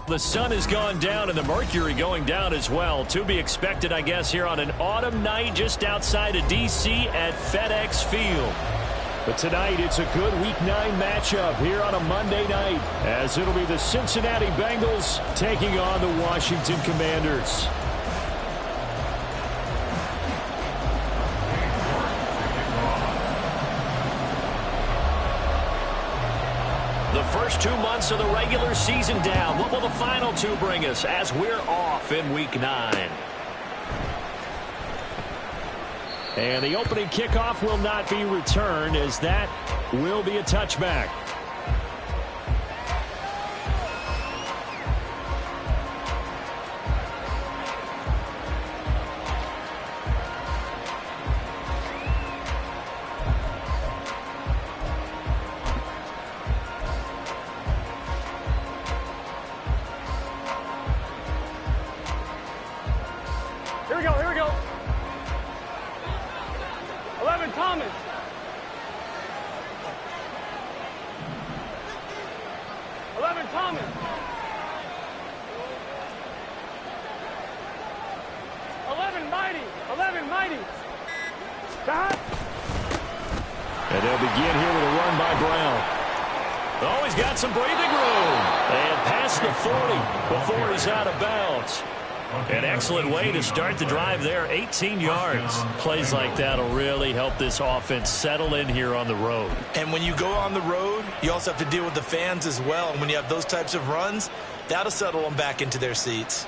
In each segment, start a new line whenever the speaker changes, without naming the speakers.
The sun has gone down and the mercury going down as well. To be expected, I guess, here on an autumn night just outside of D.C. at FedEx Field. But tonight, it's a good Week 9 matchup here on a Monday night, as it'll be the Cincinnati Bengals taking on the Washington Commanders. The first 2 months of the regular season down. What will the final 2 bring us as we're off in Week 9? And the opening kickoff will not be returned, as that will be a touchback.
Here we go. 11, Thomas. 11, Thomas. 11, Mighty. 11, Mighty.
And they'll begin here with a run by Brown. Oh, he's got some breathing room. And past the 40 before he's out of bounds. An excellent way to start the drive there, 18 yards. Plays like that will really help this offense settle in here on the road.
And when you go on the road, you also have to deal with the fans as well. And when you have those types of runs, that'll settle them back into their seats.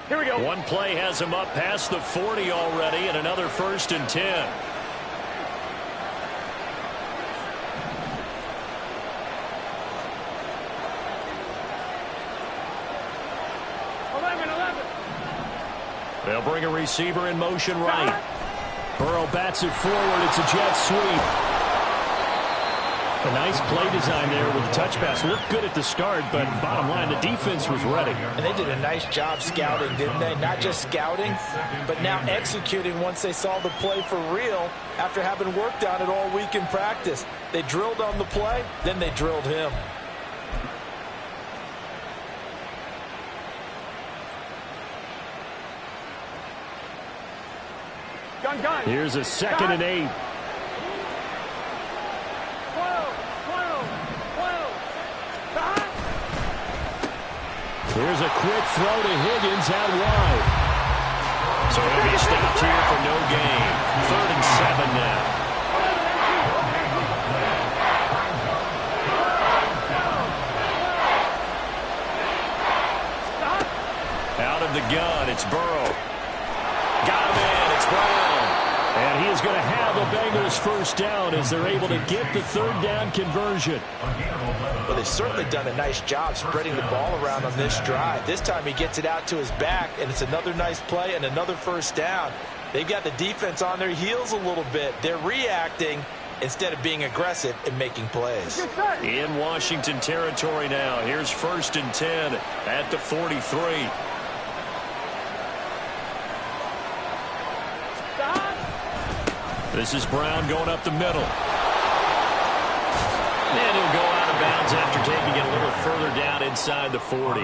Here we go.
One play has him up past the 40 already, and another 1st and 10. They'll bring a receiver in motion right. Burrow bats it forward. It's a jet sweep. A nice play design there with the touch pass. Looked good at the start, but bottom line, the defense was ready.
And they did a nice job scouting, didn't they? Not just scouting, but now executing once they saw the play for real after having worked on it all week in practice. They drilled on the play, then they drilled him.
Here's a 2nd and 8.
12.
Here's a quick throw to Higgins out wide. So he'll be stopped here for no gain. 3rd and 7 now. Out of the gun, it's Burrow. Got him in, it's Brown. And he is going to have the Bengals 1st down as they're able to get the 3rd down conversion.
Well, they've certainly done a nice job spreading the ball around on this drive. This time he gets it out to his back, and it's another nice play and another 1st down. They've got the defense on their heels a little bit. They're reacting instead of being aggressive and making plays.
In Washington territory now. Here's 1st and 10 at the 43. This is Brown going up the middle. And he'll go out of bounds after taking it a little further down inside the 40.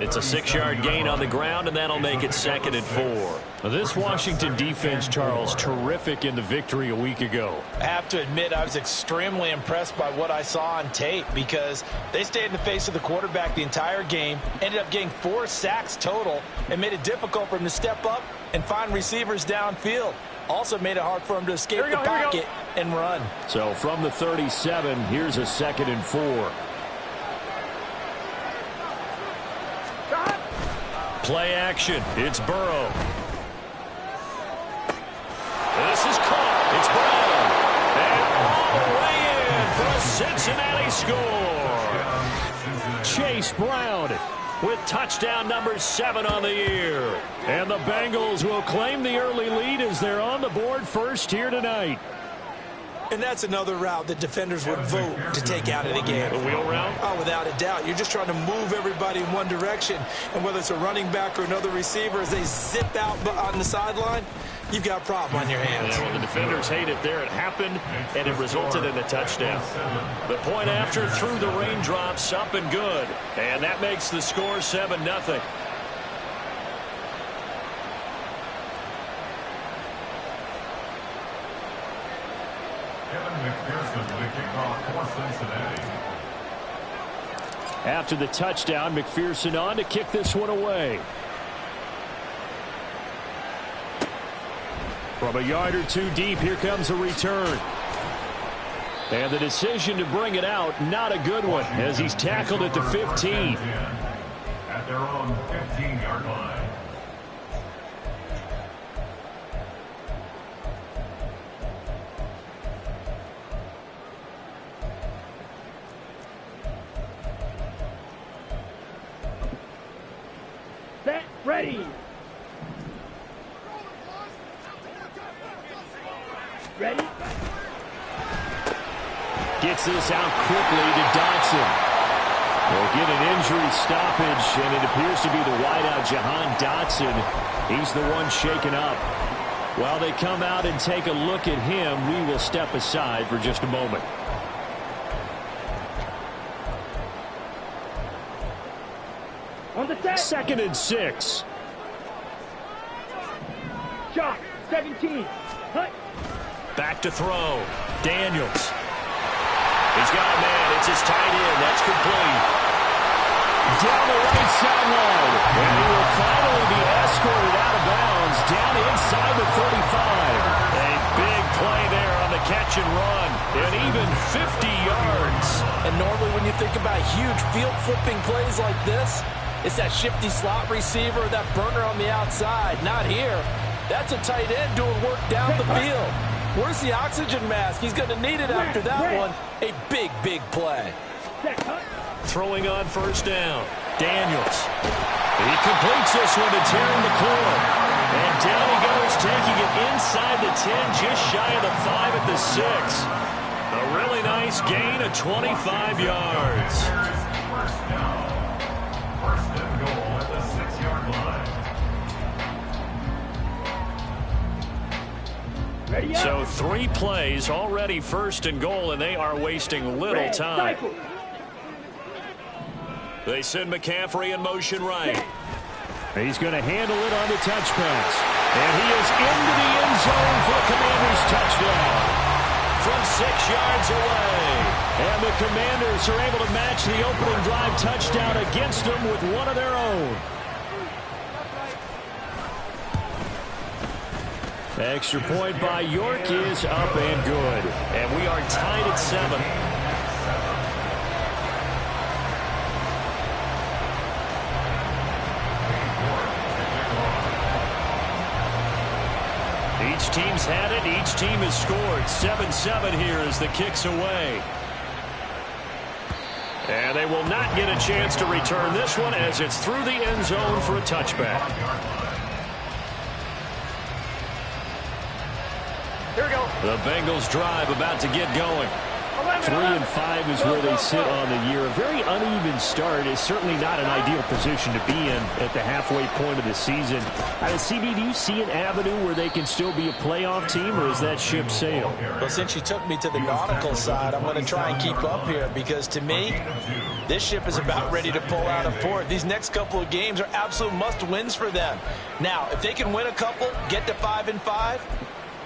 It's a 6-yard gain on the ground, and that'll make it 2nd and 4. Now, this Washington defense, Charles, terrific in the victory a week ago.
I have to admit, I was extremely impressed by what I saw on tape because they stayed in the face of the quarterback the entire game, ended up getting 4 sacks total, and made it difficult for him to step up and find receivers downfield. Also made it hard for him to escape the pocket and run.
So from the 37, here's a 2nd and 4. Play action. It's Burrow. This is caught. It's Brown. And all the way in for a Cincinnati score. Chase Brown with touchdown number 7 on the year. And the Bengals will claim the early lead as they're on the board first here tonight.
And that's another route that defenders would vote to take out of the game.
The wheel route?
Oh, without a doubt. You're just trying to move everybody in one direction. And whether it's a running back or another receiver, as they zip out on the sideline, you've got a problem on your hands.
Yeah, well, the defenders hate it there. It happened, and it resulted in a touchdown. The point after through the raindrops, up and good. And that makes the score 7-0. After the touchdown, McPherson on to kick this one away. From a yard or two deep, here comes a return. And the decision to bring it out, not a good one, as he's tackled at the 15.
At their own 15-yard line.
Set, ready. Ready?
Gets this out quickly to Dotson. They'll get an injury stoppage, and it appears to be the wideout, Jahan Dotson. He's the one shaken up. While they come out and take a look at him, we will step aside for just a moment.
On the set.
2nd and 6.
Shot. 17. Cut.
Back to throw. Daniels. He's got a man. It's his tight end. That's complete. Down the right sideline. And he will finally be escorted out of bounds down inside the 35. A big play there on the catch and run. And even 50 yards.
And normally when you think about huge field flipping plays like this, it's that shifty slot receiver, that burner on the outside. Not here. That's a tight end doing work down the field. Where's the oxygen mask? He's going to need it after that one. A big, big play.
Throwing on first down. Daniels. He completes this one to Terry McLaurin. And down he goes, taking it inside the 10, just shy of the 5 at the 6. A really nice gain of 25 yards.
First down. First and goal at the 6-yard line.
Ready up.
So 3 plays already 1st and goal, and they are wasting little time. They send McCaffrey in motion right. He's going to handle it on the touch pass. And he is into the end zone for a Commanders touchdown. From 6 yards away. And the Commanders are able to match the opening drive touchdown against them with one of their own. Extra point by York is up and good. And we are tied at 7. Each team's had it. Each team has scored. 7-7 here as the kick's away. And they will not get a chance to return this one as it's through the end zone for a touchback.
Here we go.
The Bengals drive about to get going. 3-5 is where they sit on the year. A very uneven start is certainly not an ideal position to be in at the halfway point of the season. CB, do you see an avenue where they can still be a playoff team, or is that ship sailed?
Well, since you took me to the nautical side, I'm going to try and keep up here because, to me, this ship is about ready to pull out of port. These next couple of games are absolute must-wins for them. Now, if they can win a couple, get to 5-5,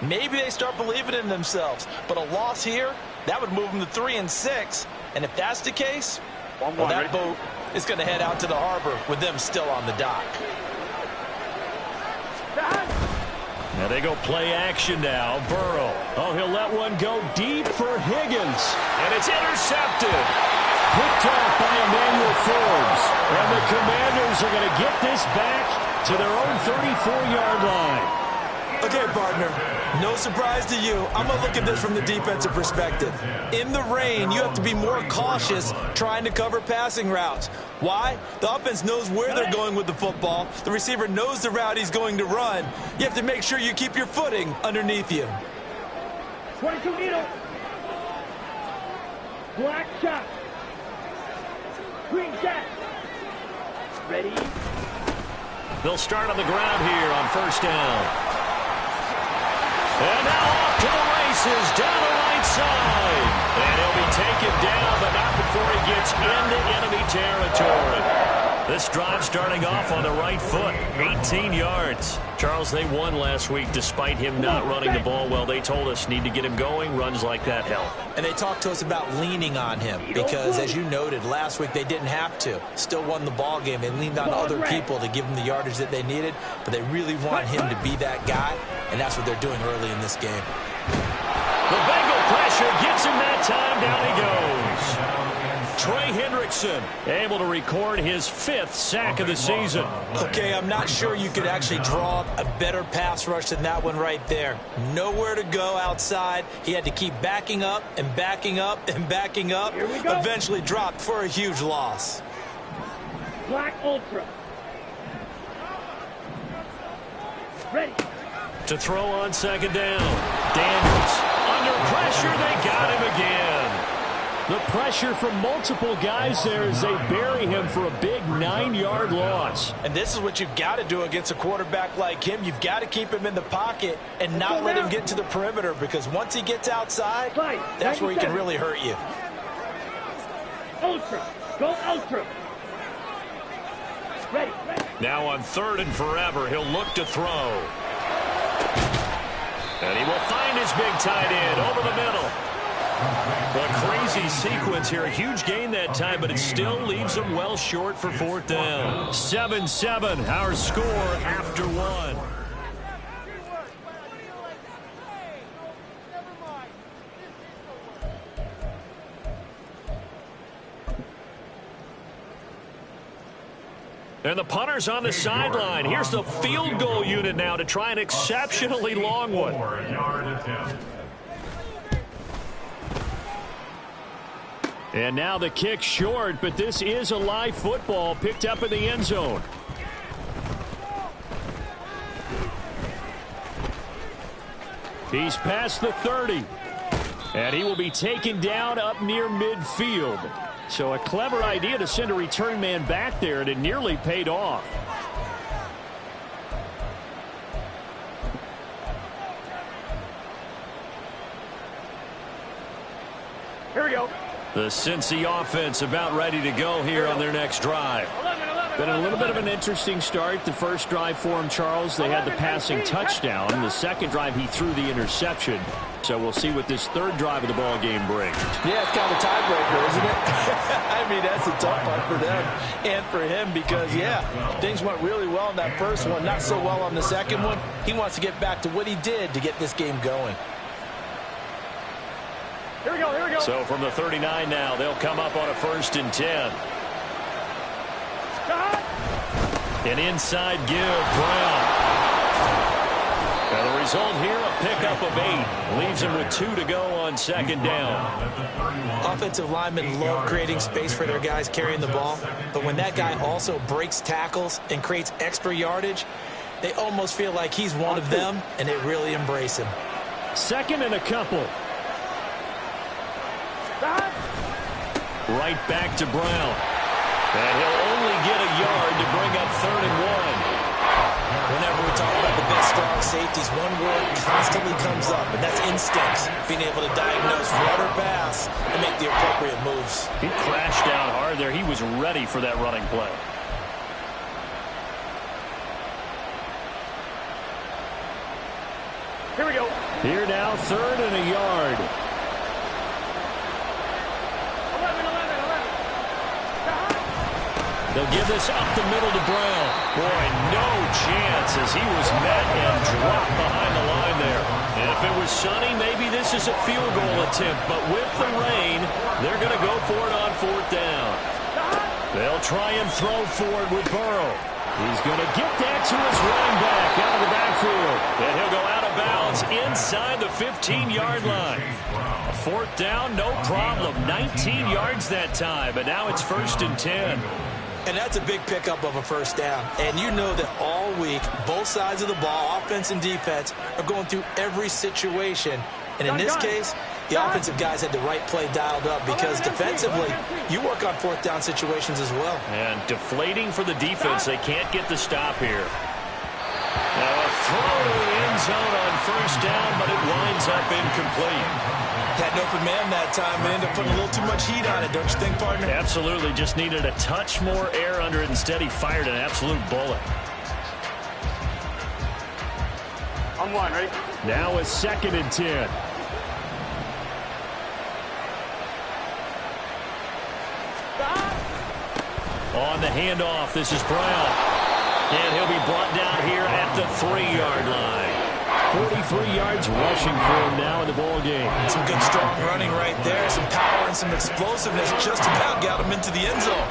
maybe they start believing in themselves. But a loss here, that would move them to 3-6. And if that's the case, well, that boat is going to head out to the harbor with them still on the dock.
Now they go play action now. Burrow. Oh, he'll let one go deep for Higgins. And it's intercepted. Picked off by Emmanuel Forbes. And the Commanders are going to get this back to their own 34-yard line.
Okay, partner, no surprise to you. I'm going to look at this from the defensive perspective. In the rain, you have to be more cautious trying to cover passing routes. Why? The offense knows where they're going with the football. The receiver knows the route he's going to run. You have to make sure you keep your footing underneath you.
22 needle. Black shot. Green shot. Ready.
They'll start on the ground here on first down. And now off to the races, down the right side. And he'll be taken down, but not before he gets into enemy territory. This drive starting off on the right foot, 18 yards. Charles, they won last week despite him not running the ball well. They told us need to get him going. Runs like that help.
And they talked to us about leaning on him because, as you noted, last week they didn't have to. Still won the ball game. They leaned on other people to give them the yardage that they needed, but they really want him to be that guy, and that's what they're doing early in this game.
The Bengal pressure gets him that time. Down he goes. Trey Hendrickson able to record his 5th sack of the season.
Okay, I'm not sure you could actually draw up a better pass rush than that one right there. Nowhere to go outside. He had to keep backing up and backing up and backing up. Eventually dropped for a huge loss.
Black Ultra. Ready.
To throw on second down. Daniels under pressure. They got him again. The pressure from multiple guys there as they bury him for a big 9-yard loss.
And this is what you've got to do against a quarterback like him. You've got to keep him in the pocket and not let him get to the perimeter, because once he gets outside, that's where he can really hurt you.
Ultra. Go Ultra. Ready.
Now on 3rd and forever, he'll look to throw. And he will find his big tight end over the middle. A crazy sequence here. A huge gain that time, but it still leaves him well short for 4th down. 7-7, our score after 1. And the punter's on the sideline. Here's the field goal unit now to try an exceptionally long one.
4-yard attempt.
And now the kick short, but this is a live football picked up in the end zone. He's past the 30. And he will be taken down up near midfield. So a clever idea to send a return man back there, and it nearly paid off.
Here we go.
The Cincy offense about ready to go here on their next drive. Been a little bit of an interesting start. The first drive for him, Charles, they had the passing touchdown. The second drive, he threw the interception. So we'll see what this 3rd drive of the ball game brings.
Yeah, it's kind of a tiebreaker, isn't it? I mean, that's a tough one for them and for him because, yeah, things went really well in that first one, not so well on the second one. He wants to get back to what he did to get this game going.
Here we go.
So from the 39 now, they'll come up on a 1st and 10. An inside give, Brown. And the result here, a pickup of 8. Leaves him with 2 to go on 2nd down.
Offensive linemen love creating space for their guys carrying the ball, but when that guy also breaks tackles and creates extra yardage, they almost feel like he's one of them, and they really embrace him.
2nd and a couple. Right back to Brown. And he'll only get a yard to bring up 3rd and 1.
Whenever we talk about the big, strong safeties, one word constantly comes up, and that's instincts. Being able to diagnose run or pass and make the appropriate moves.
He crashed down hard there. He was ready for that running play.
Here we go.
Here now, 3rd and a yard.
11.
They'll give this up the middle to Brown. Boy, no chance as he was met and dropped behind the line there. And if it was sunny, maybe this is a field goal attempt. But with the rain, they're going to go for it on 4th down. They'll try and throw for it with Burrow. He's going to get that to his running back out of the backfield. And he'll go out of bounds inside the 15-yard line. 4th down, no problem. 19 yards that time, but now it's 1st and 10.
And that's a big pickup of a 1st down. And you know that all week, both sides of the ball, offense and defense, are going through every situation. And in this case, the offensive guys had the right play dialed up because defensively, you work on 4th down situations as well.
And deflating for the defense. They can't get the stop here. Now a throw to the end zone on first down, but it winds up incomplete.
Had an open man that time and ended up putting a little too much heat on it, don't you think, partner?
Absolutely. Just needed a touch more air under it. Instead, he fired an absolute bullet.
On one, ready?
Now a 2nd and 10. On the handoff, this is Brown. And he'll be brought down here at the 3-yard line. 43 yards rushing for him now in the ball game.
Some good strong running right there. Some power and some explosiveness just about got him into the end zone.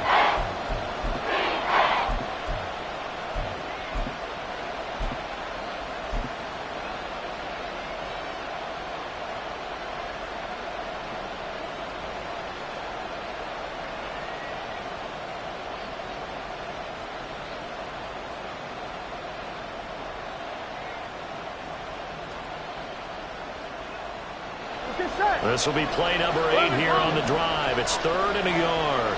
This will be play number 8 here on the drive. It's 3rd and a yard.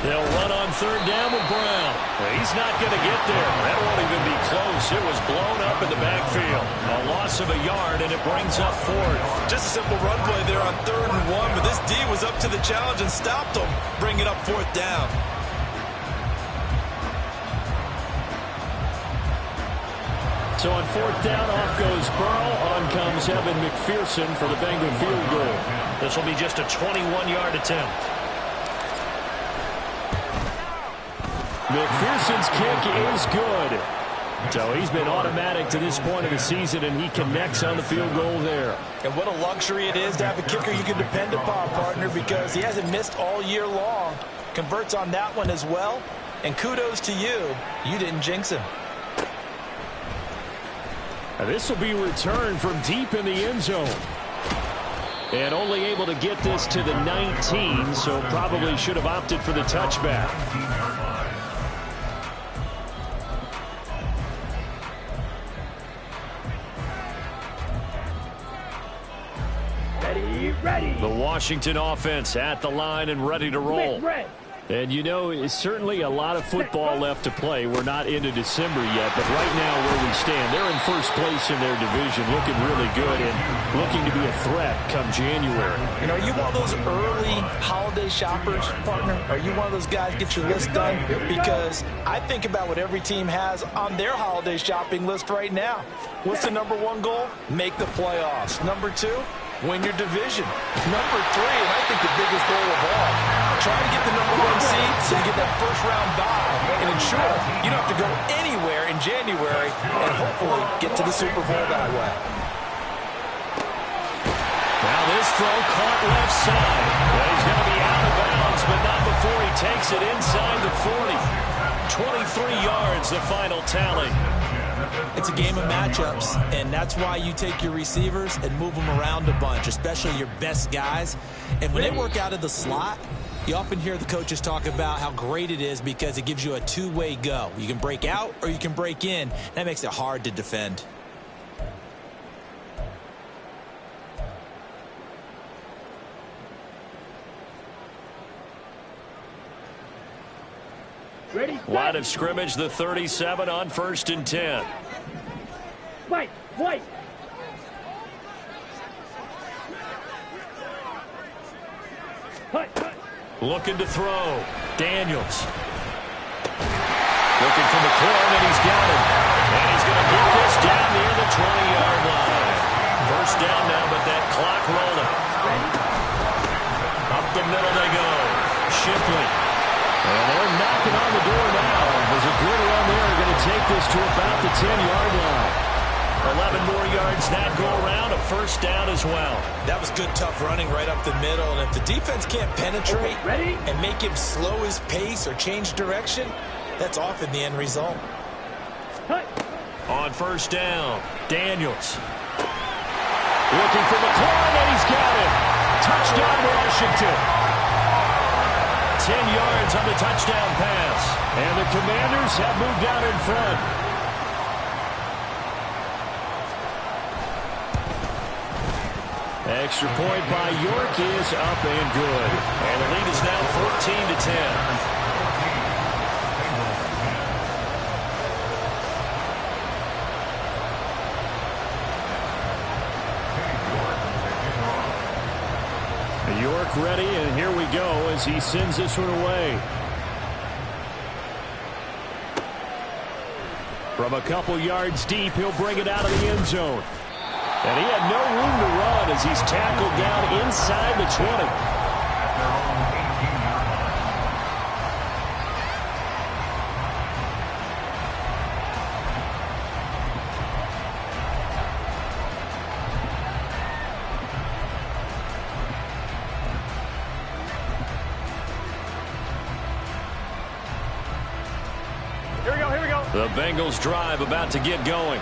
They'll run on 3rd down with Brown. He's not going to get there. That won't even be close. It was blown up in the backfield. A loss of a yard, and it brings up 4th.
Just a simple run play there on 3rd and 1, but this D was up to the challenge and stopped him, bringing up 4th down.
So on 4th down, off goes Burrow. On comes Evan McPherson for the Bengal field goal. This will be just a 21-yard attempt. McPherson's kick is good. So he's been automatic to this point of the season, and he connects on the field goal there.
And what a luxury it is to have a kicker you can depend upon, partner, because he hasn't missed all year long. Converts on that one as well. And kudos to you. You didn't jinx him.
This will be returned from deep in the end zone. And only able to get this to the 19, so probably should have opted for the touchback.
Ready.
The Washington offense at the line and ready to roll. And you know, it's certainly a lot of football left to play. We're not into December yet, but right now where we stand, they're in first place in their division, looking really good and looking to be a threat come January.
You know, are you one of those early holiday shoppers, partner? Are you one of those guys get your list done? Because I think about what every team has on their holiday shopping list right now. What's the #1 goal? Make the playoffs. #2, win your division. #3, and I think the biggest goal of all, try to get the #1 seed so you get that first-round bye and ensure you don't have to go anywhere in January and hopefully get to the Super Bowl that way.
Now this throw caught left side. Well, he's going to be out of bounds, but not before he takes it inside the 40. 23 yards, the final tally.
It's a game of matchups, and that's why you take your receivers and move them around a bunch, especially your best guys. And when they work out of the slot, you often hear the coaches talk about how great it is because it gives you a two-way go. You can break out or you can break in. That makes it hard to defend.
Ready.
Line of scrimmage, the 37 on 1st and 10.
White.
Looking to throw. Daniels. Looking for Mclane, and he's got it. And he's going to get this down near the 20-yard line. First down now, but that clock rolling. Up the middle they go. Shipley. And they're knocking on the door now. There's a good run there. They're going to take this to about the 10-yard line. 11 more yards that go around, a first down as well.
That was good, tough running right up the middle. And if the defense can't penetrate and make him slow his pace or change direction, that's often the end result.
On first down, Daniels. Looking for Mclane, and he's got it. Touchdown, Washington. 10 yards on the touchdown pass. And the Commanders have moved out in front. Extra point by York is up and good. And the lead is now 14-10. York ready, and here we go as he sends this one away. From a couple yards deep, he'll bring it out of the end zone. And he had no room to run as he's tackled down inside the 20. The Bengals drive about to get going.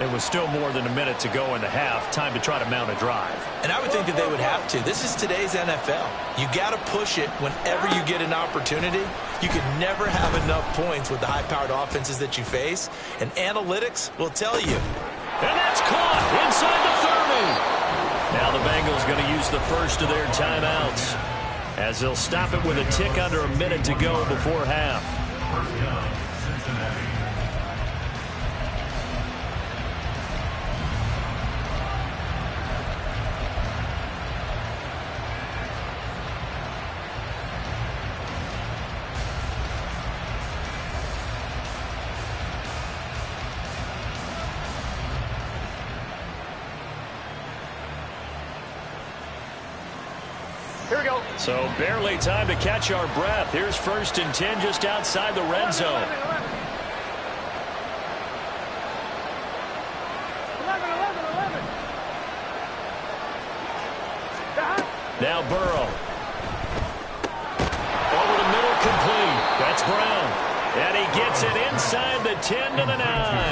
It was still more than a minute to go in the half. Time to try to mount a drive.
And I would think that they would have to. This is today's NFL. You got to push it whenever you get an opportunity. You can never have enough points with the high-powered offenses that you face. And analytics will tell you.
And that's caught inside the 30. Now the Bengals going to use the first of their timeouts as they'll stop it with a tick under a minute to go before half.
First down, Cincinnati.
Here we go.
So barely time to catch our breath. Here's 1st and 10 just outside the red zone.
11.
Now Burrow. Over the middle, complete. That's Brown. And he gets it inside the 10 to the 9.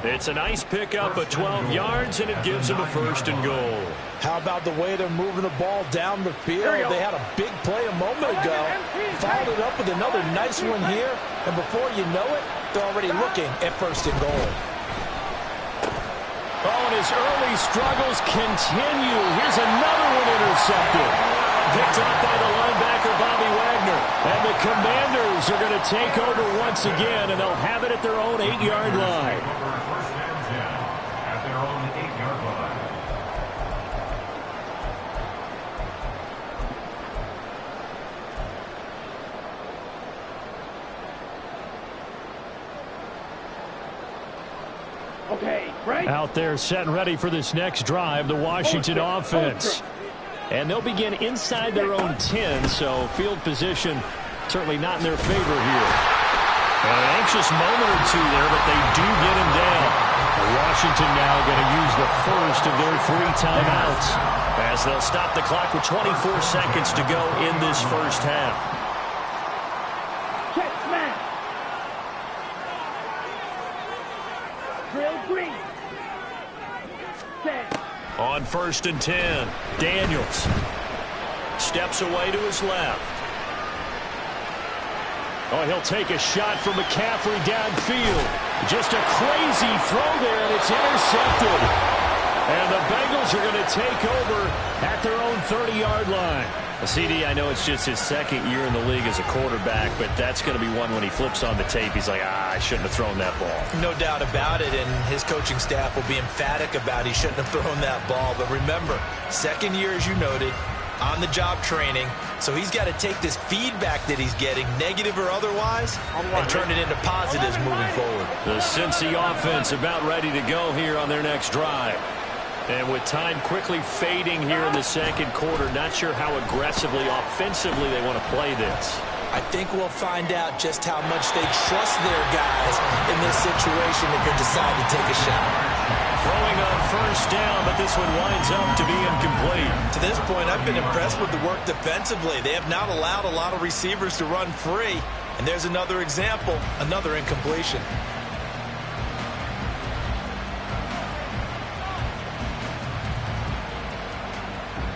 It's a nice pickup of 12 yards, and it gives him a 1st and goal.
How about the way they're moving the ball down the field? They had a big play a moment ago. Followed it up with another nice one here. And before you know it, they're already looking at 1st and goal.
Oh, and his early struggles continue. Here's another one intercepted. Picked up by the linebacker, Bobby Wagner. And the Commanders are going to take over once again, and they'll have it at their own 8-yard line.
First and 10 at their own 8-yard line.
Okay, right.
Out there set and ready for this next drive, the Washington offense. And they'll begin inside their own 10, so field position certainly not in their favor here. An anxious moment or two there, but they do get him down. Washington now going to use the first of their 3 timeouts as they'll stop the clock with 24 seconds to go in this first half.
Check smash. Drill green. Set.
On 1st and 10, Daniels steps away to his left. Oh, he'll take a shot from McCaffrey downfield. Just a crazy throw there, and it's intercepted. And the Bengals are going to take over at their own 30-yard line. CD, I know it's just his 2nd year in the league as a quarterback, but that's going to be one when he flips on the tape. He's like, I shouldn't have thrown that ball.
No doubt about it, and his coaching staff will be emphatic about he shouldn't have thrown that ball. But remember, 2nd year, as you noted, on-the-job training, so he's got to take this feedback that he's getting, negative or otherwise, and turn it into positives moving forward.
The Cincy offense about ready to go here on their next drive. And with time quickly fading here in the 2nd quarter, not sure how aggressively, offensively they want to play this.
I think we'll find out just how much they trust their guys in this situation if they decide to take a shot.
Throwing on 1st down, but this one winds up to be incomplete.
To this point, I've been impressed with the work defensively. They have not allowed a lot of receivers to run free. And there's another example, another incompletion.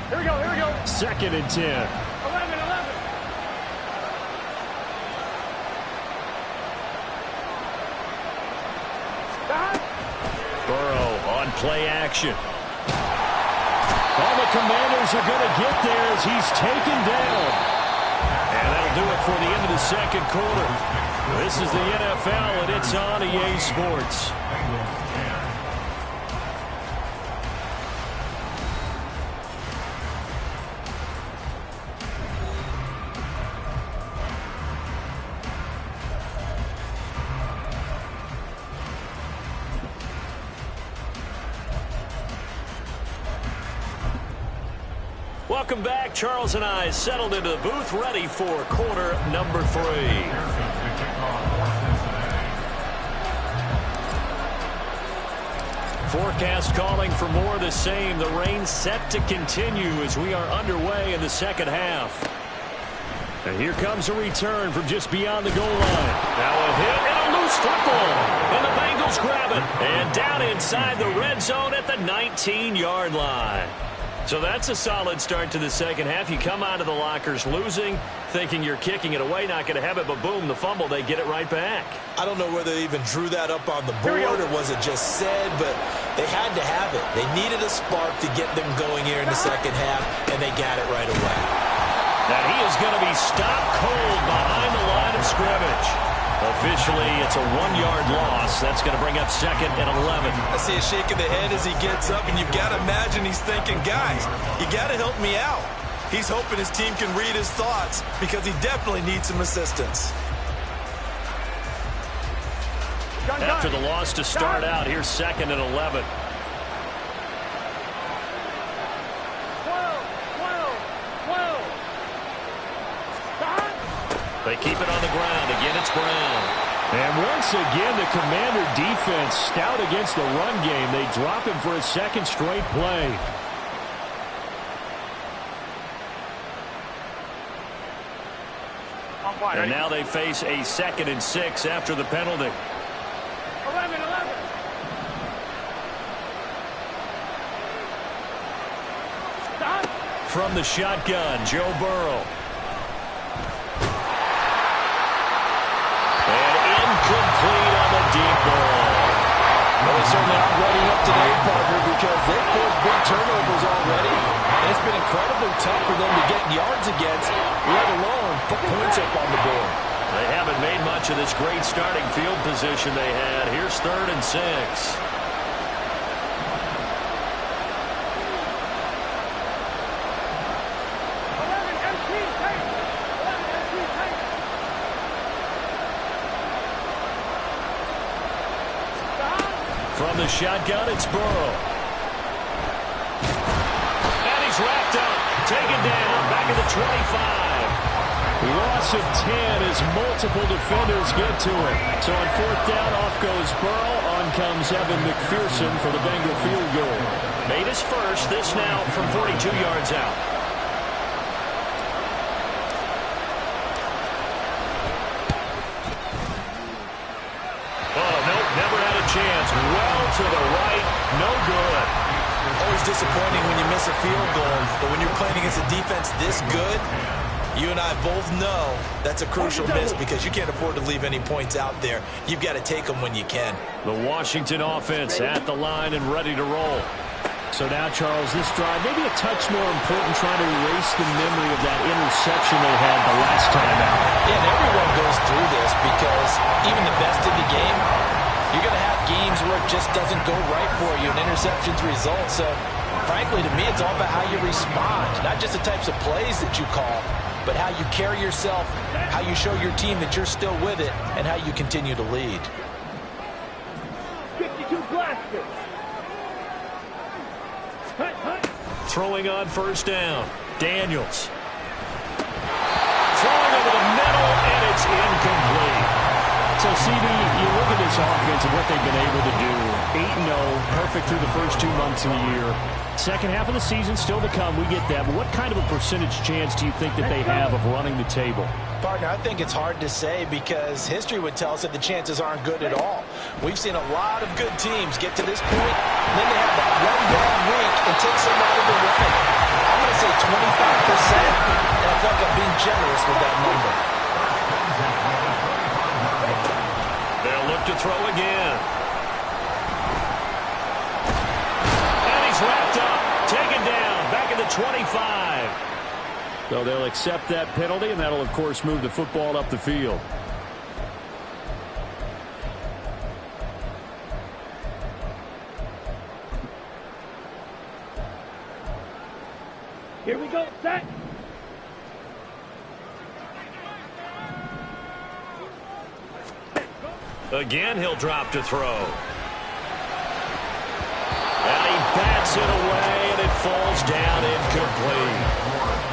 Here we go, here we go.
2nd and 10.
11.
Burrow on play action. All the Commanders are going to get there as he's taken down. And that'll do it for the end of the second quarter. This is the NFL, and it's on EA Sports. Welcome back. Charles and I settled into the booth, ready for quarter number 3. Forecast calling for more of the same. The rain set to continue as we are underway in the second half. And here comes a return from just beyond the goal line. Now a hit and a loose football. And the Bengals grab it. And down inside the red zone at the 19-yard line. So that's a solid start to the second half. You come out of the lockers losing, thinking you're kicking it away, not going to have it, but boom, the fumble, they get it right back.
I don't know whether they even drew that up on the board or was it just said, but they had to have it. They needed a spark to get them going here in the second half, and they got it right away.
And he is going to be stopped cold behind the line of scrimmage. Officially, it's a 1-yard loss. That's going to bring up second and 11.
I see a shake of the head as he gets up, and you've got to imagine he's thinking, guys, you got to help me out. He's hoping his team can read his thoughts because he definitely needs some assistance.
After the loss to start out, here's second and 11.
12.
They keep it on the ground. Again, it's Brown. And once again, the Commander defense stout against the run game. They drop him for a second straight play. And now they face a 2nd and 6 after the penalty.
11. Stop.
From the shotgun, Joe Burrow. Complete on the deep ball.
Well, they certainly aren't ready up today, partner, because they've forced big turnovers already. And it's been incredibly tough for them to get yards against, let alone put points up on the board.
They haven't made much of this great starting field position they had. Here's 3rd and 6. From the shotgun, it's Burrow. And he's wrapped up. Taken down. Back at the 25. Loss of 10 as multiple defenders get to it. So on 4th down, off goes Burrow. On comes Evan McPherson for the Bengal field goal. Made his first. This now from 42 yards out. Chance well to the right, no good.
Always disappointing when you miss a field goal, but when you're playing against a defense this good, you and I both know that's a crucial miss because you can't afford to leave any points out there. You've got to take them when you can.
The Washington offense at the line and ready to roll. So now, Charles, this drive maybe a touch more important, trying to erase the memory of that interception they had the last time out.
Yeah, and everyone goes through this because even the best in the game, you're going to have games where it just doesn't go right for you, and interceptions result. So, frankly, to me, it's all about how you respond, not just the types of plays that you call, but how you carry yourself, how you show your team that you're still with it, and how you continue to lead.
52 blasters.
Throwing on 1st down, Daniels. Throwing over the middle, and it's incomplete. So, CB, you look at this offense and what they've been able to do. 8-0, perfect through the first 2 months of the year. Second half of the season still to come, we get that. But what kind of a percentage chance do you think that they have of running the table?
Partner, I think it's hard to say because history would tell us that the chances aren't good at all. We've seen a lot of good teams get to this point, and then they have that one bad week and take some out of the running. I'm going to say 25%, and I feel like I'm being generous with that number.
They'll look to throw again. And he's wrapped up, taken down, back 25. So they'll accept that penalty, and that'll, of course, move the football up the field.
Here we go, set.
Again, he'll drop to throw. And he bats it away, and it falls down incomplete.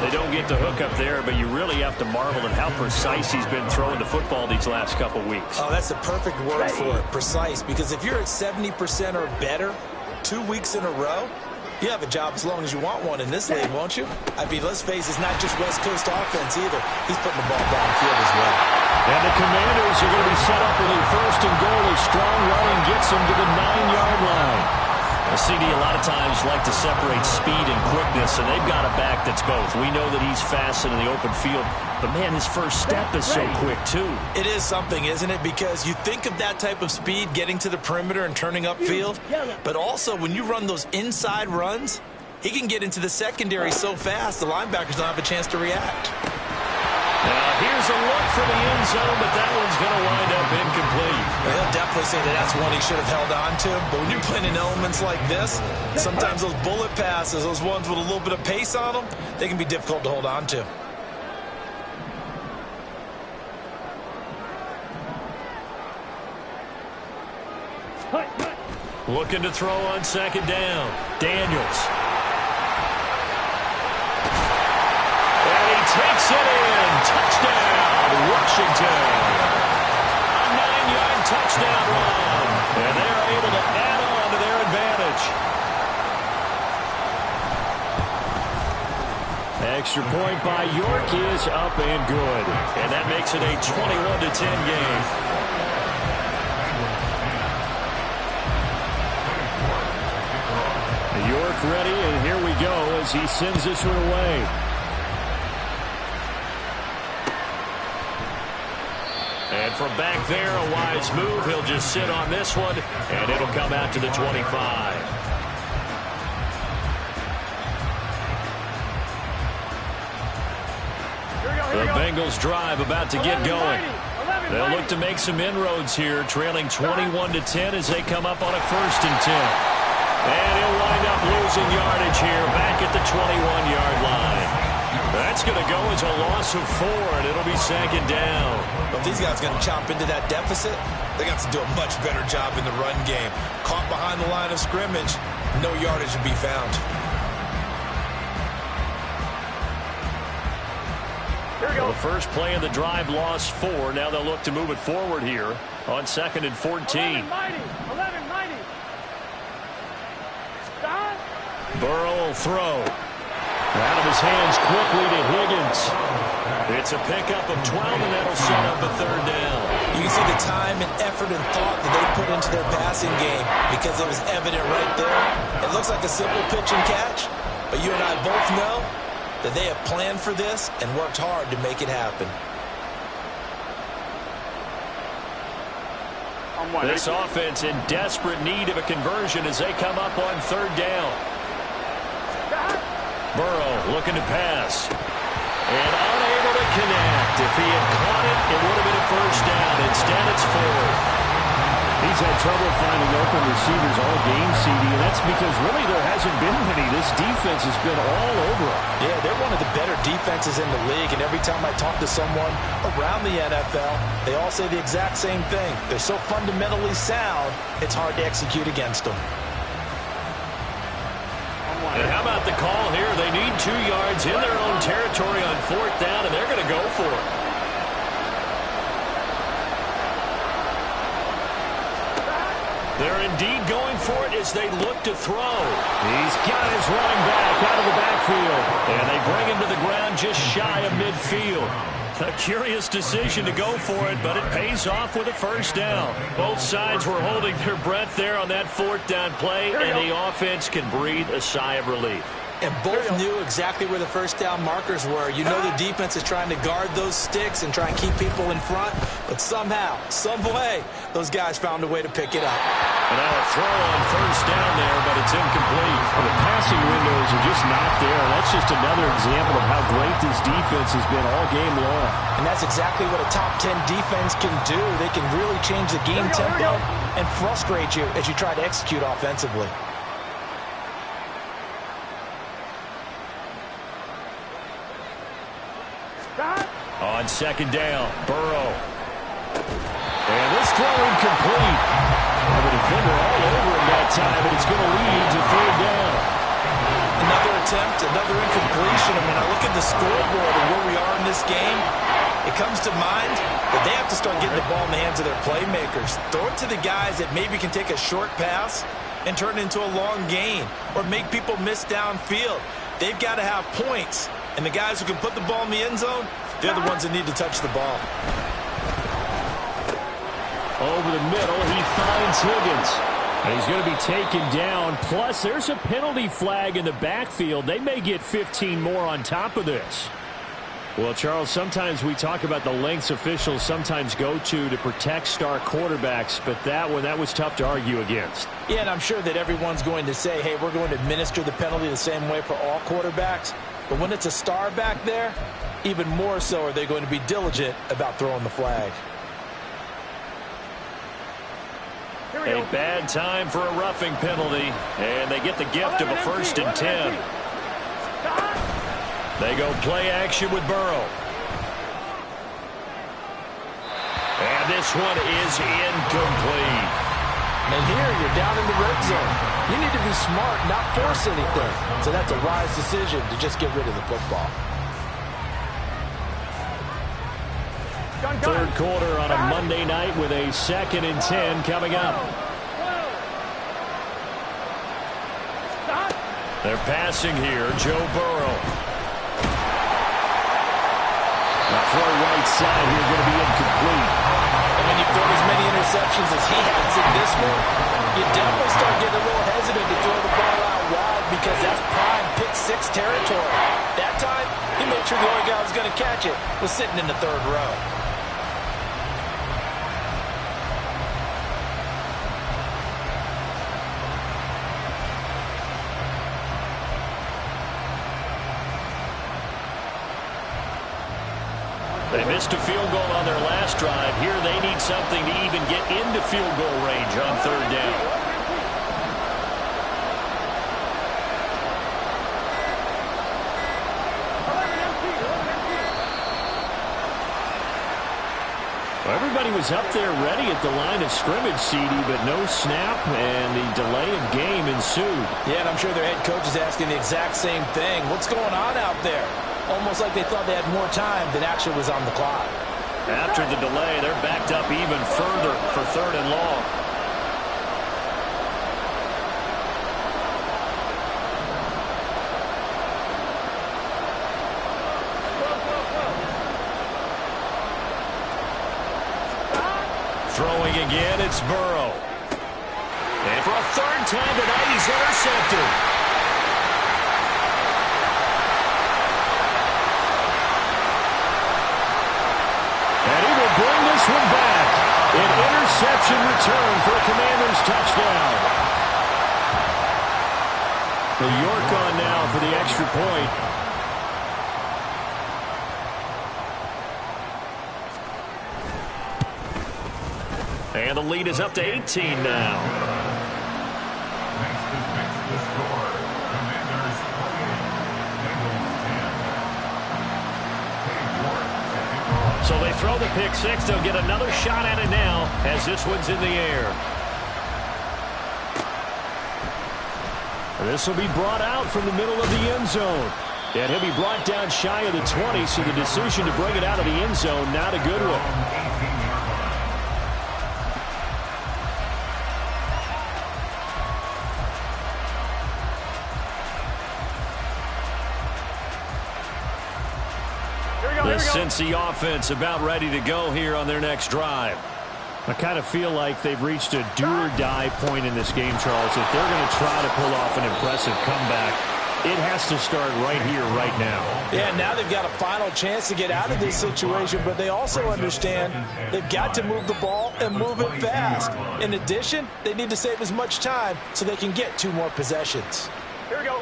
They don't get the hook up there, but you really have to marvel at how precise he's been throwing the football these last couple weeks.
Oh, that's the perfect word for it, precise, because if you're at 70% or better 2 weeks in a row, you have a job as long as you want one in this league, won't you? I mean, let's face it, it's not just West Coast offense either. He's putting the ball downfield as well.
And the Commanders are going to be set up with a first and goal as strong running gets them to the 9-yard line. A CD a lot of times like to separate speed and quickness, and they've got a back that's both. We know that he's fast in the open field, but, man, his first step is so quick, too.
It is something, isn't it? Because you think of that type of speed getting to the perimeter and turning upfield, but also when you run those inside runs, he can get into the secondary so fast the linebackers don't have a chance to react.
Now, here's a look for the end zone, but that one's going to wind up incomplete.
He'll definitely say that that's one he should have held on to. But when you're playing in elements like this, sometimes those bullet passes, those ones with a little bit of pace on them, they can be difficult to hold on to.
Looking to throw on second down. Daniels. Takes it in. Touchdown, Washington. A 9-yard touchdown run. And they're able to add on to their advantage. Extra point by York is up and good. And that makes it a 21-10 game. York ready, and here we go as he sends this one away. And from back there, a wise move. He'll just sit on this one, and it'll come out to the 25. The Bengals drive about to get going. They'll look to make some inroads here, trailing 21-10 as they come up on a 1st and 10. And he'll wind up losing yardage here back at the 21-yard line. That's going to go as a loss of 4, and it'll be 2nd down.
But if these guys are going to chop into that deficit, they got to do a much better job in the run game. Caught behind the line of scrimmage, no yardage to be found.
Well, the first play of the drive lost 4. Now they'll look to move it forward here on 2nd and 14.
11 mighty. Stop.
Burrow will throw. Out of his hands quickly to Higgins. It's a pickup of 12, and that'll set up a 3rd down.
You can see the time and effort and thought that they put into their passing game because it was evident right there. It looks like a simple pitch and catch, but you and I both know that they have planned for this and worked hard to make it happen.
This offense in desperate need of a conversion as they come up on 3rd down. Burrow looking to pass. And unable to connect. If he had caught it, it would have been a 1st down. Instead, it's 4th. He's had trouble finding open receivers all game, CD, and that's because really there hasn't been many. This defense has been all over him.
Yeah, they're one of the better defenses in the league, and every time I talk to someone around the NFL, they all say the exact same thing. They're so fundamentally sound, it's hard to execute against them.
And how about the call here? They need 2 yards in their own territory on 4th down, and they're going to go for it. They're indeed going for it as they look to throw. He's got his running back out of the backfield, and they bring him to the ground just shy of midfield. A curious decision to go for it, but it pays off with a 1st down. Both sides were holding their breath there on that 4th down play, and the offense can breathe a sigh of relief.
And both knew exactly where the first down markers were. You know the defense is trying to guard those sticks and try and keep people in front. But somehow, some way, those guys found a way to pick it up.
And now a throw on first down there, but it's incomplete. Well, the passing windows are just not there. That's just another example of how great this defense has been all game long.
And that's exactly what a top 10 defense can do. They can really change the game tempo and frustrate you as you try to execute offensively.
On second down, Burrow. And this throw incomplete. And the defender all over him that time, but it's going to lead to third down.
Another attempt, another incompletion. I mean, I look at the scoreboard and where we are in this game. It comes to mind that they have to start getting the ball in the hands of their playmakers. Throw it to the guys that maybe can take a short pass and turn it into a long gain or make people miss downfield. They've got to have points. And the guys who can put the ball in the end zone, they're the ones that need to touch the ball.
Over the middle, he finds Higgins. And he's going to be taken down. Plus, there's a penalty flag in the backfield. They may get 15 more on top of this. Well, Charles, sometimes we talk about the lengths officials sometimes go to protect star quarterbacks, but that was tough to argue against.
Yeah, and I'm sure that everyone's going to say, hey, we're going to administer the penalty the same way for all quarterbacks. But when it's a star back there, even more so are they going to be diligent about throwing the flag.
A bad time for a roughing penalty, and they get the gift of a 1st and 10. They go play action with Burrow. And this one is incomplete.
And here you're down in the red zone. You need to be smart, not force anything. So that's a wise decision to just get rid of the football.
Third quarter on a Monday night with a 2nd and 10 coming up. They're passing here, Joe Burrow. Now for right side here, going to be incomplete.
And when you've thrown as many interceptions as he has in this one, you definitely start getting a little hesitant to throw the ball out wide because that's prime pick 6 territory. That time, he made sure the only guy who was going to catch it was sitting in the third row.
They missed a field goal on their last drive. Here they need something to even get into field goal range on third down. Well, everybody was up there ready at the line of scrimmage, CD, but no snap, and the delay of game ensued.
Yeah, and I'm sure their head coach is asking the exact same thing. What's going on out there? Almost like they thought they had more time than actually was on the clock.
After the delay, they're backed up even further for 3rd and long. Throwing again, it's Burrow. And for a 3rd time tonight, he's intercepted. Bring this one back. An interception return for a Commanders touchdown. New York on now for the extra point. And the lead is up to 18 now. So they throw the pick 6. They'll get another shot at it now as this one's in the air. This will be brought out from the middle of the end zone. And he'll be brought down shy of the 20, so the decision to bring it out of the end zone, not a good one. The Cincy offense about ready to go here on their next drive. I kind of feel like they've reached a do-or-die point in this game, Charles. If they're going to try to pull off an impressive comeback, It has to start right here, right now.
Yeah, now they've got a final chance to get out of this situation, but they also understand they've got to move the ball and move it fast. In addition, they need to save as much time so they can get 2 more possessions.
Here we go.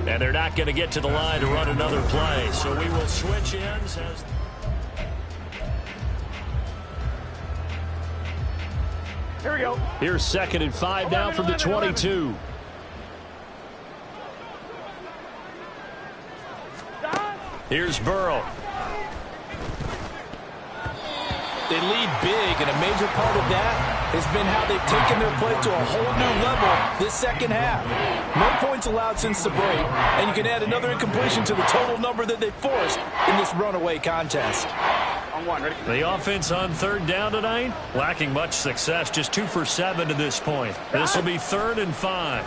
And they're not going to get to the line to run another play, so we will switch ends as...
Here we go.
Here's 2nd and 5 now from the 22. Here's Burrow.
They lead big, and a major part of that has been how they've taken their play to a whole new level this second half. No points allowed since the break, and you can add another incompletion to the total number that they forced in this runaway contest.
On 1, ready?
The offense on 3rd down tonight, lacking much success, just 2 for 7 to this point. This will be 3rd and 5.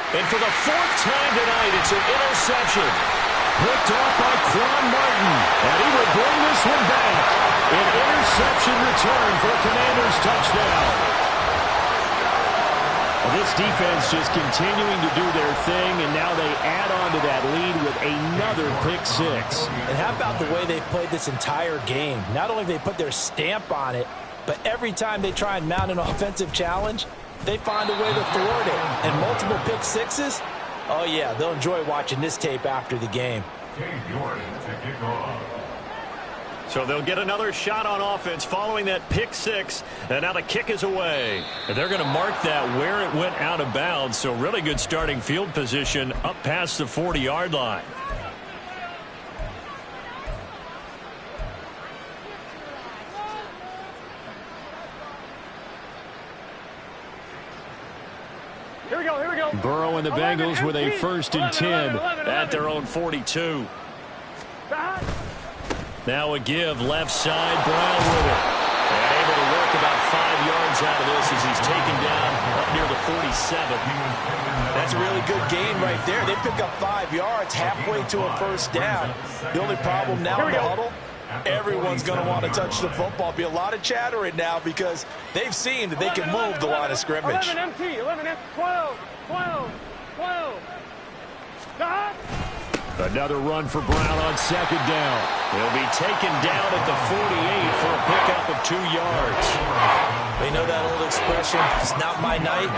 And for the 4th time tonight, it's an interception. Picked off by Quan Martin, and he will bring this one back. An interception return for a Commanders touchdown. Well, this defense just continuing to do their thing, and now they add on to that lead with another pick 6.
And how about the way they've played this entire game? Not only have they put their stamp on it, but every time they try and mount an offensive challenge, they find a way to thwart it. And multiple pick 6s, oh, yeah, they'll enjoy watching this tape after the game.
So they'll get another shot on offense following that pick 6, and now the kick is away. And they're going to mark that where it went out of bounds, so really good starting field position up past the 40-yard line.
Here we go, here we go.
Burrow and the Bengals with a 1st and 10 at their own 42. Now a give, left side, Brown with it. And able to work about 5 yards out of this as he's taken down up near the 47.
That's a really good gain right there. They pick up 5 yards halfway to a 1st down. The only problem now in the huddle, everyone's going to want to touch the football. Be a lot of chattering now because they've seen that they can move the line of scrimmage.
11 MT, 11 MT, 12, 12, 12. Stop.
Another run for Brown on 2nd down. He'll be taken down at the 48 for a pickup of 2 yards.
They know that old expression, it's not my night.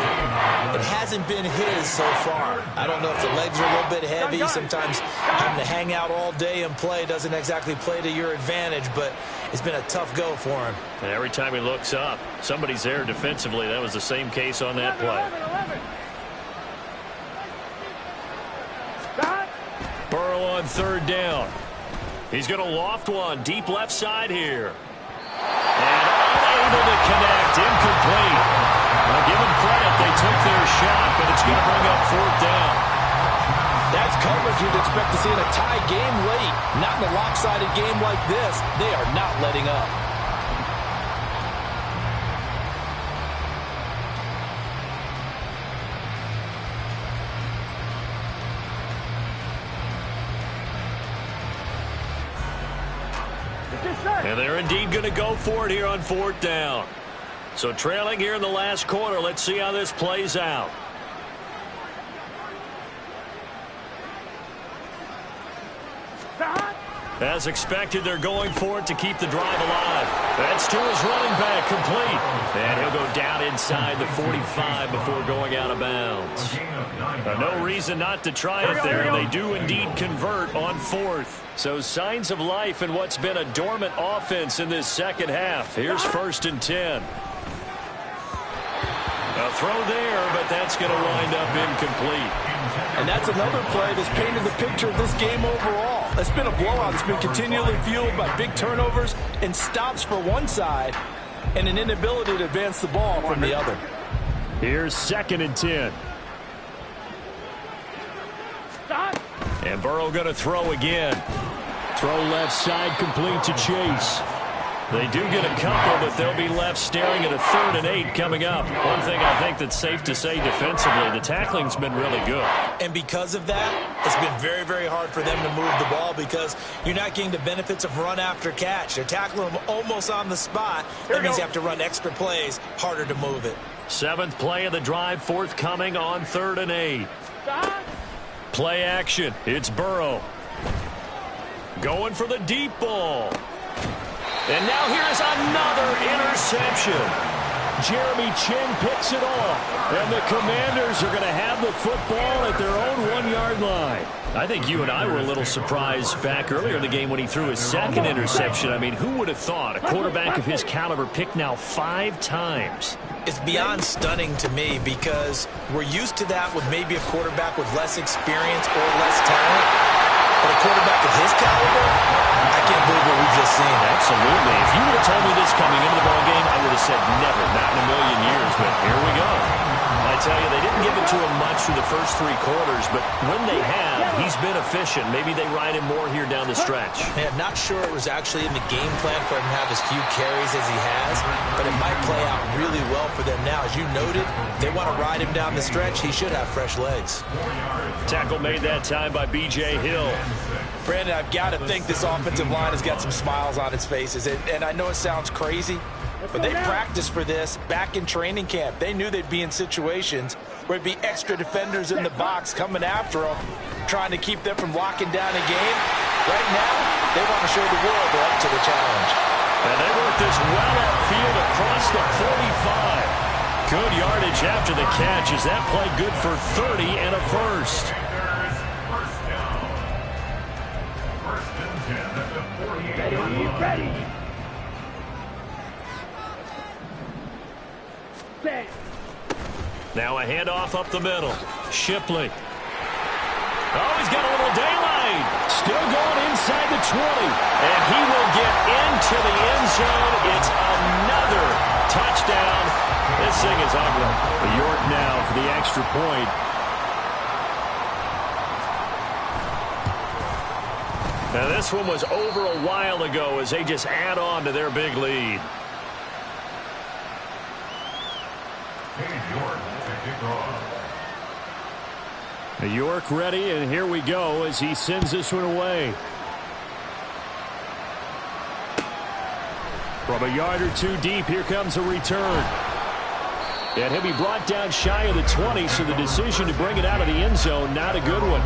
It hasn't been his so far. I don't know if the legs are a little bit heavy. Sometimes having to hang out all day and play doesn't exactly play to your advantage, but it's been a tough go for him.
And every time he looks up, somebody's there defensively. That was the same case on that play.
11.
Burrow on 3rd down. He's going to loft one deep left side here. And unable to connect. Incomplete. Well, give them credit. They took their shot, but it's going to bring up 4th down.
That's coverage you'd expect to see in a tie game late. Not in a lopsided game like this. They are not letting up.
And they're indeed going to go for it here on 4th down. So trailing here in the last quarter. Let's see how this plays out. As expected, they're going for it to keep the drive alive. That's to his running back, complete. And he'll go down inside the 45 before going out of bounds. No reason not to try it there, and they do indeed convert on 4th. So signs of life in what's been a dormant offense in this second half. Here's 1st and 10. A throw there, but that's going to wind up incomplete.
And that's another play that's painted the picture of this game overall. It's been a blowout that's been continually fueled by big turnovers and stops for one side and an inability to advance the ball from the other.
Here's 2nd and 10. And Burrow going to throw again. Throw left side complete to Chase. They do get a couple, but they'll be left staring at a 3rd and 8 coming up. One thing I think that's safe to say defensively, the tackling's been really good.
And because of that, it's been very, very hard for them to move the ball because you're not getting the benefits of run after catch. They're tackling them almost on the spot. That means you have to run extra plays, harder to move it.
7th play of the drive forthcoming on 3rd and 8. Play action. It's Burrow. Going for the deep ball. And now here's another interception. Jeremy Chin picks it off. And the Commanders are going to have the football at their own 1-yard line. I think you and I were a little surprised back earlier in the game when he threw his 2nd interception. I mean, who would have thought a quarterback of his caliber picked now 5 times?
It's beyond stunning to me because we're used to that with maybe a quarterback with less experience or less talent. But a quarterback of his caliber, I can't believe what we've just seen.
Absolutely. If you would have told me this coming into the ballgame, I would have said never, not in a million years. But here we go. I tell you, they didn't give it to him much through the first 3 quarters, but when they have, he's been efficient. Maybe they ride him more here down the stretch.
Man, not sure it was actually in the game plan for him to have as few carries as he has, but it might play out really well for them now. As you noted, they want to ride him down the stretch. He should have fresh legs.
Tackle made that time by B.J. Hill.
Brandon, I've got to think this offensive line has got some smiles on its faces, and I know it sounds crazy, but they practiced for this back in training camp. They knew they'd be in situations where it'd be extra defenders in the box coming after them, trying to keep them from locking down a game. Right now, they want to show the world they're up to the challenge.
And they work this well upfield across the 45. Good yardage after the catch. Is that play good for 30 and a first?
Ready. Set.
Now a handoff up the middle. Shipley. Oh, he's got a little daylight. Still going inside the 20. And he will get into the end zone. It's another touchdown. This thing is ugly. York now for the extra point. Now this one was over a while ago as they just add on to their big lead. York ready, and here we go as he sends this one away. From a yard or 2 deep, here comes a return. And he'll be brought down shy of the 20, so the decision to bring it out of the end zone, not a good one.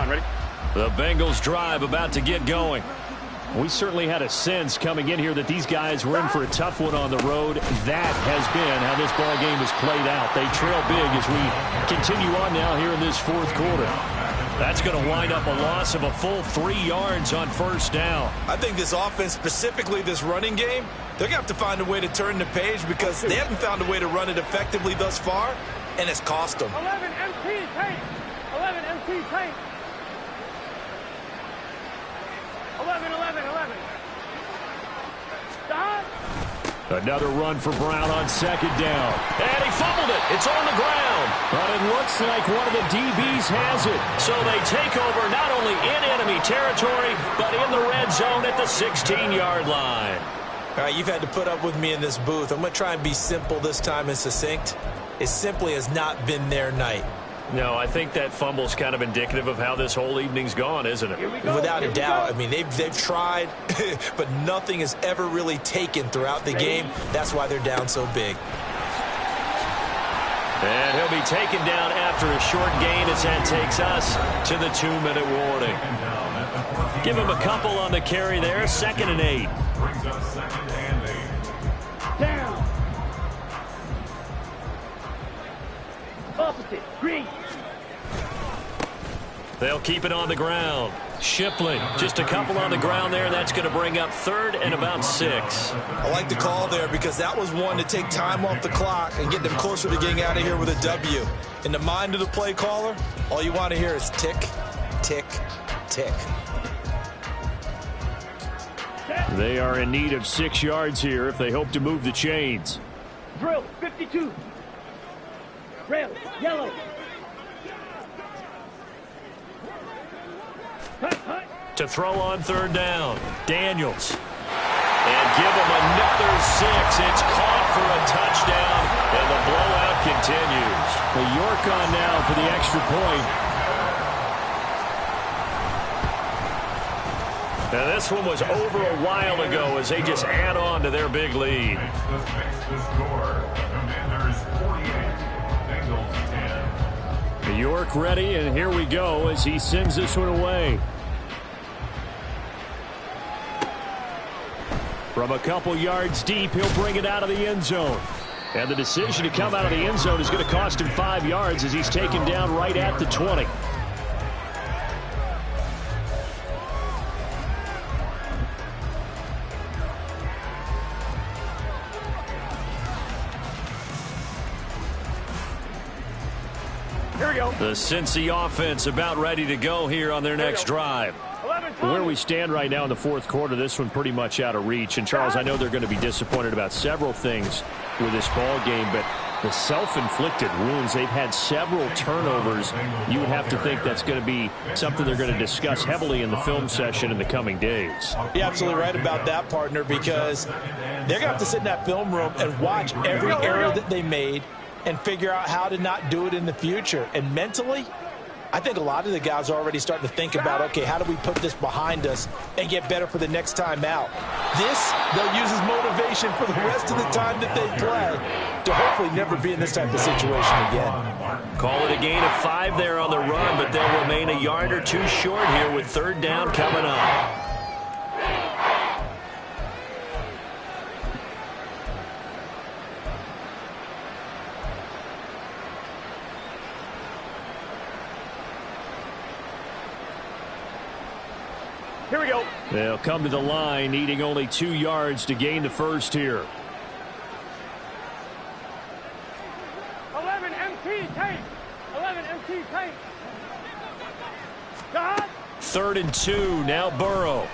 Ready?
The Bengals drive about to get going. We certainly had a sense coming in here that these guys were in for a tough one on the road. That has been how this ball game has played out. They trail big as we continue on now here in this 4th quarter. That's going to wind up a loss of a full 3 yards on first down.
I think this offense, specifically this running game, they're going to have to find a way to turn the page because they haven't found a way to run it effectively thus far, and it's cost them.
11 MT tank. 11 MT tank. 11. Stop.
Another run for Brown on 2nd down. And he fumbled it. It's on the ground. But it looks like one of the DBs has it. So they take over not only in enemy territory, but in the red zone at the 16-yard line.
All right, you've had to put up with me in this booth. I'm going to try and be simple this time and succinct. It simply has not been their night.
No, I think that fumble's kind of indicative of how this whole evening's gone, isn't it?
Without a doubt. I mean, they've tried, but nothing has ever really taken throughout the game. That's why they're down so big.
And he'll be taken down after a short gain as that takes us to the 2-minute warning. Give him a couple on the carry there. 2nd and 8.
Brings up 2nd and 8.
Down. Opposite. Green.
They'll keep it on the ground. Shipley, just a couple on the ground there. That's going to bring up 3rd and about 6.
I like the call there because that was one to take time off the clock and get them closer to getting out of here with a W. In the mind of the play caller, all you want to hear is tick, tick, tick.
They are in need of 6 yards here if they hope to move the chains.
Drill. 52. Red, yellow.
To throw on third down, Daniels. And give him another 6. It's caught for a touchdown, and the blowout continues. Well, York on now for the extra point. Now this one was over a while ago as they just add on to their big lead.
Just makes the score. Commanders 48, Bengals 10.
York ready, and here we go as he sends this one away. From a couple yards deep, he'll bring it out of the end zone. And the decision to come out of the end zone is going to cost him 5 yards as he's taken down right at the 20.
Here we go.
The Cincy offense about ready to go here on their next drive. Where we stand right now in the fourth quarter, this one pretty much out of reach. And, Charles, I know they're going to be disappointed about several things with this ball game, but the self-inflicted wounds, they've had several turnovers. You would have to think that's going to be something they're going to discuss heavily in the film session in the coming days.
You're absolutely right about that, partner, because they're going to have to sit in that film room and watch every error that they made and figure out how to not do it in the future. And mentally, I think a lot of the guys are already starting to think about, okay, how do we put this behind us and get better for the next time out? This, they'll use as motivation for the rest of the time that they play to hopefully never be in this type of situation again.
Call it a gain of 5 there on the run, but they'll remain a yard or 2 short here with third down coming up.
Here we go.
They'll come to the line, needing only 2 yards to gain the first here.
11 MT tape. 11 MT tape. God.
3rd and 2, now Burrow.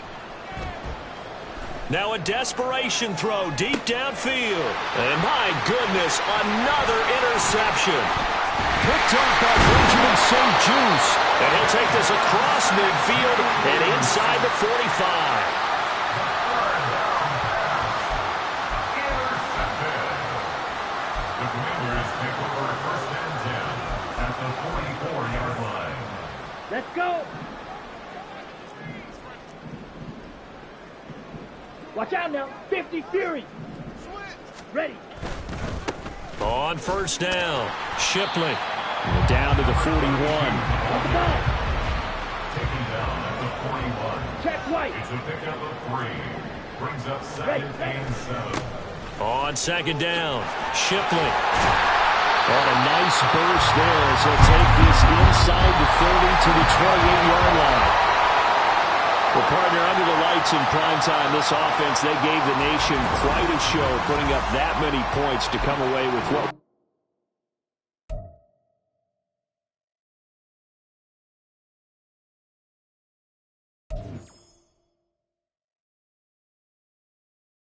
Now a desperation throw deep downfield. And my goodness, another interception. Picked up by Benjamin St. Juste. And he'll take this across midfield and inside the 45.
The Commanders take over 1st and 10 at the 44-yard line.
Let's go. Watch out now. 50 Fury. Ready.
On first down, Shipley. Down to the 41.
On the ball.
Taking down at the 41.
Check White.
It's a pickup of 3. Brings up 2nd and 7.
On second down, Shipley. On a nice burst there as he'll take this inside the 30 to the 28-yard line. Well, partner, under the lights in primetime, this offense, they gave the nation quite a show, putting up that many points to come away with what